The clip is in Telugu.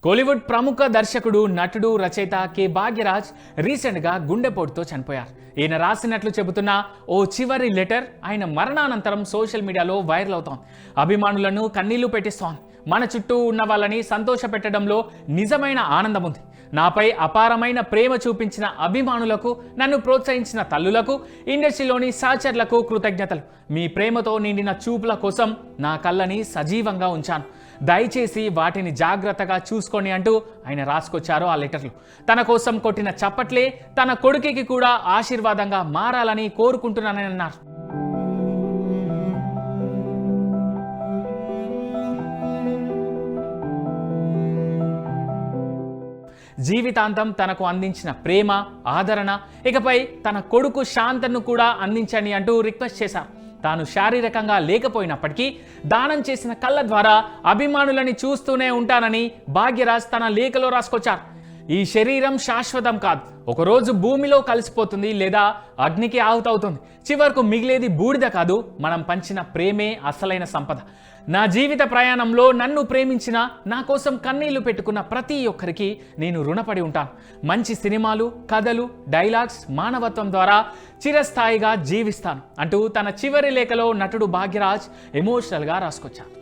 కోలీవుడ్ ప్రముఖ దర్శకుడు నటుడు రచయిత కె భాగ్యరాజ్ రీసెంట్గా గుండెపోటుతో చనిపోయారు. ఈయన రాసినట్లు చెబుతున్న ఓ చివరి లెటర్ ఆయన మరణానంతరం సోషల్ మీడియాలో వైరల్ అవుతోంది. అభిమానులను కన్నీళ్లు పెట్టిస్తోంది. మన చుట్టూ ఉన్న వాళ్ళని సంతోషపెట్టడంలో నిజమైన ఆనందం ఉంది. నాపై అపారమైన ప్రేమ చూపించిన అభిమానులకు, నన్ను ప్రోత్సహించిన తల్లులకు, ఇండస్ట్రీలోని సహచరులకు కృతజ్ఞతలు. మీ ప్రేమతో నిండిన చూపుల కోసం నా కళ్ళని సజీవంగా ఉంచాను. దయచేసి వాటిని జాగ్రత్తగా చూసుకోండి అంటూ ఆయన రాసుకొచ్చారు ఆ లెటర్లు. తన కోసం కొట్టిన చప్పట్లే తన కొడుకుకి కూడా ఆశీర్వాదంగా మారాలని కోరుకుంటున్నానని అన్నారు. జీవితాంతం తనకు అందించిన ప్రేమ, ఆదరణ ఇకపై తన కొడుకు శాంతను కూడా అందించండి అంటూ రిక్వెస్ట్ చేశారు. తాను శారీరకంగా లేకపోయినప్పటికీ దానం చేసిన కళ్ళ ద్వారా అభిమానులని చూస్తూనే ఉంటానని భాగ్యరాజ్ తన లేఖలో రాసుకొచ్చారు. ఈ శరీరం శాశ్వతం కాదు, ఒకరోజు భూమిలో కలిసిపోతుంది లేదా అగ్నికి ఆహుతవుతుంది. చివరకు మిగిలేది బూడిద కాదు, మనం పంచిన ప్రేమే అసలైన సంపద. నా జీవిత ప్రయాణంలో నన్ను ప్రేమించిన, నా కోసం కన్నీళ్లు పెట్టుకున్న ప్రతి ఒక్కరికి నేను రుణపడి ఉంటాను. మంచి సినిమాలు, కథలు, డైలాగ్స్, మానవత్వం ద్వారా చిరస్థాయిగా జీవిస్తాను అంటూ తన చివరి లేఖలో నటుడు భాగ్యరాజ్ ఎమోషనల్గా రాసుకొచ్చారు.